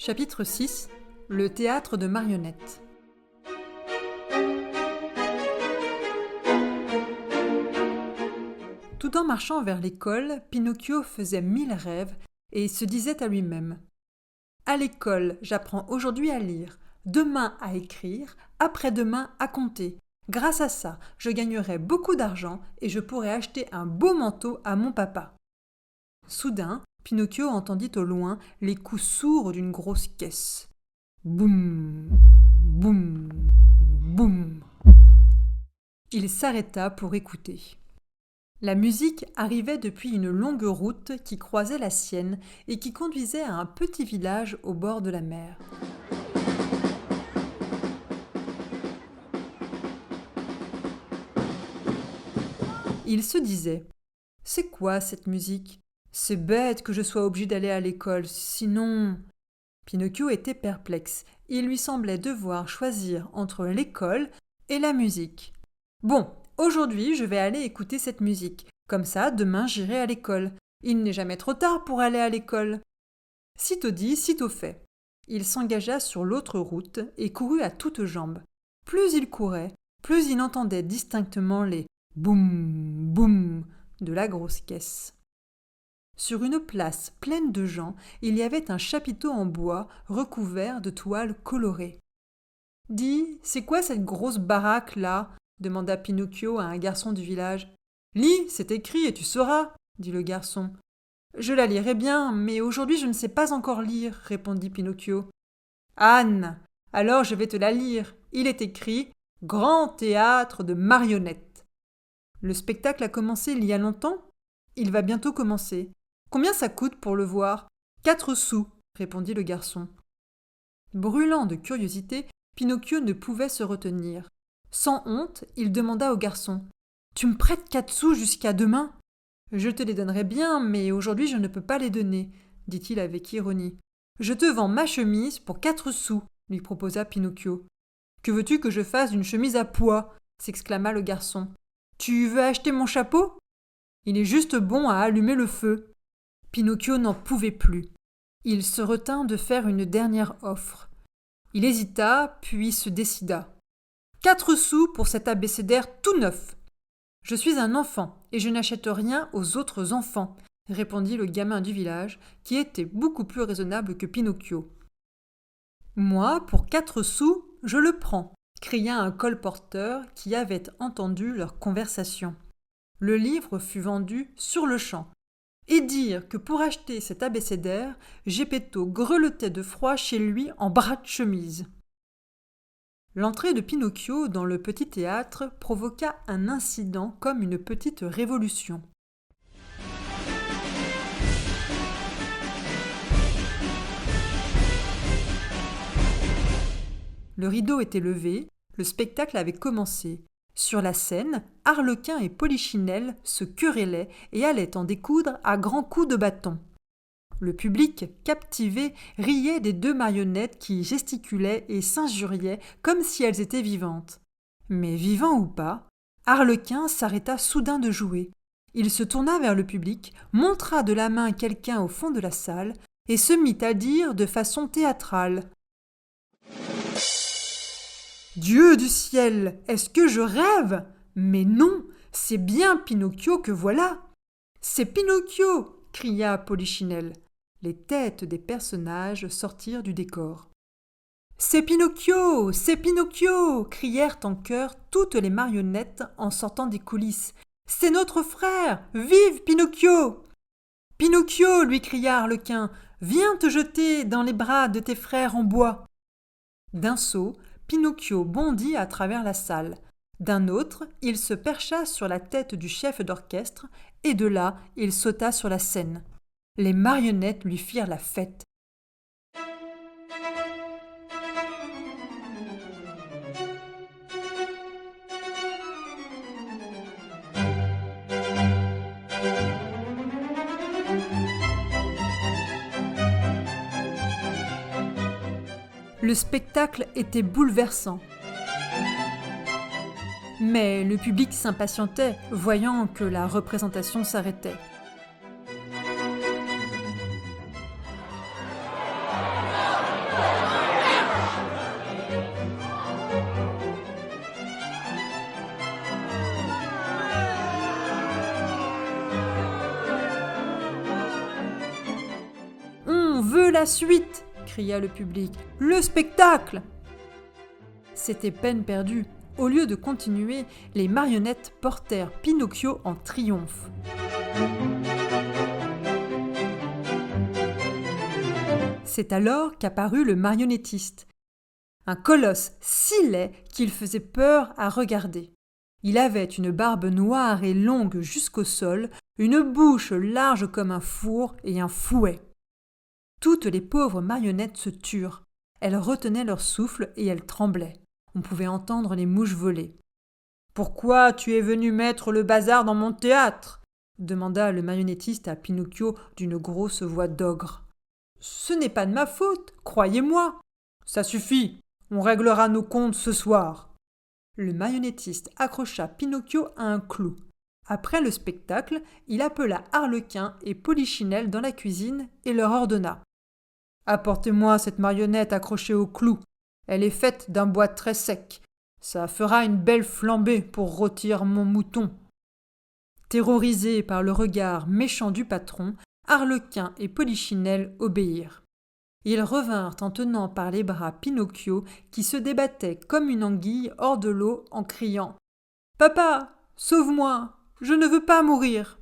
Chapitre 6 – Le théâtre de marionnettes. Tout en marchant vers l'école, Pinocchio faisait 1000 rêves et se disait à lui-même « À l'école, j'apprends aujourd'hui à lire, demain à écrire, après-demain à compter. Grâce à ça, je gagnerai beaucoup d'argent et je pourrai acheter un beau manteau à mon papa. » Soudain, Pinocchio entendit au loin les coups sourds d'une grosse caisse. Boum, boum, boum. Il s'arrêta pour écouter. La musique arrivait depuis une longue route qui croisait la sienne et qui conduisait à un petit village au bord de la mer. Il se disait « C'est quoi cette musique ? C'est bête que je sois obligé d'aller à l'école, sinon… » Pinocchio était perplexe. Il lui semblait devoir choisir entre l'école et la musique. « Bon, aujourd'hui je vais aller écouter cette musique. Comme ça, demain j'irai à l'école. Il n'est jamais trop tard pour aller à l'école. » Sitôt dit, sitôt fait. Il s'engagea sur l'autre route et courut à toutes jambes. Plus il courait, plus il entendait distinctement les « boum, boum » de la grosse caisse. Sur une place pleine de gens, il y avait un chapiteau en bois recouvert de toiles colorées. « Dis, c'est quoi cette grosse baraque là ?» demanda Pinocchio à un garçon du village. « Lis, c'est écrit et tu sauras, » dit le garçon. « Je la lirai bien, mais aujourd'hui je ne sais pas encore lire, » répondit Pinocchio. « Anne, alors je vais te la lire. Il est écrit « Grand théâtre de marionnettes ». Le spectacle a commencé il y a longtemps ? Il va bientôt commencer. Combien ça coûte pour le voir ? 4 sous, répondit le garçon. Brûlant de curiosité, Pinocchio ne pouvait se retenir. Sans honte, il demanda au garçon « Tu me prêtes 4 sous jusqu'à demain ? » « Je te les donnerai bien, mais aujourd'hui je ne peux pas les donner, » dit-il avec ironie. « Je te vends ma chemise pour 4 sous, » lui proposa Pinocchio. « Que veux-tu que je fasse d'une chemise à pois ?» s'exclama le garçon. « Tu veux acheter mon chapeau ? Il est juste bon à allumer le feu. » Pinocchio n'en pouvait plus. Il se retint de faire une dernière offre. Il hésita, puis se décida. « 4 sous pour cet abécédaire tout neuf. »« Je suis un enfant et je n'achète rien aux autres enfants, » répondit le gamin du village, qui était beaucoup plus raisonnable que Pinocchio. « Moi, pour 4 sous, je le prends, » cria un colporteur qui avait entendu leur conversation. Le livre fut vendu sur-le-champ. Et dire que pour acheter cet abécédaire, Geppetto grelottait de froid chez lui en bras de chemise. L'entrée de Pinocchio dans le petit théâtre provoqua un incident comme une petite révolution. Le rideau était levé, le spectacle avait commencé. Sur la scène, Arlequin et Polichinelle se querellaient et allaient en découdre à grands coups de bâton. Le public, captivé, riait des 2 marionnettes qui gesticulaient et s'injuriaient comme si elles étaient vivantes. Mais vivant ou pas, Arlequin s'arrêta soudain de jouer. Il se tourna vers le public, montra de la main quelqu'un au fond de la salle et se mit à dire de façon théâtrale « Dieu du ciel, est-ce que je rêve ? Mais non, c'est bien Pinocchio que voilà !»« C'est Pinocchio !» cria Polichinelle. Les têtes des personnages sortirent du décor. « C'est Pinocchio ! C'est Pinocchio !» crièrent en chœur toutes les marionnettes en sortant des coulisses. « C'est notre frère ! Vive Pinocchio !»« Pinocchio !» lui cria Arlequin. « Viens te jeter dans les bras de tes frères en bois !» D'un saut, Pinocchio bondit à travers la salle. D'un autre, il se percha sur la tête du chef d'orchestre et de là, il sauta sur la scène. Les marionnettes lui firent la fête. Le spectacle était bouleversant. Mais le public s'impatientait, voyant que la représentation s'arrêtait. la suite !» cria le public. « Le spectacle !» C'était peine perdue. Au lieu de continuer, les marionnettes portèrent Pinocchio en triomphe. C'est alors qu'apparut le marionnettiste. Un colosse si laid qu'il faisait peur à regarder. Il avait une barbe noire et longue jusqu'au sol, une bouche large comme un four et un fouet. Toutes les pauvres marionnettes se turent. Elles retenaient leur souffle et elles tremblaient. On pouvait entendre les mouches voler. « Pourquoi tu es venu mettre le bazar dans mon théâtre ?» demanda le marionnettiste à Pinocchio d'une grosse voix d'ogre. « Ce n'est pas de ma faute, croyez-moi. »« Ça suffit, on réglera nos comptes ce soir. » Le marionnettiste accrocha Pinocchio à un clou. Après le spectacle, il appela Arlequin et Polichinelle dans la cuisine et leur ordonna « Apportez-moi cette marionnette accrochée au clou. Elle est faite d'un bois très sec. Ça fera une belle flambée pour rôtir mon mouton. » Terrorisés par le regard méchant du patron, Arlequin et Polichinelle obéirent. Ils revinrent en tenant par les bras Pinocchio qui se débattait comme une anguille hors de l'eau en criant « Papa, sauve-moi, je ne veux pas mourir !»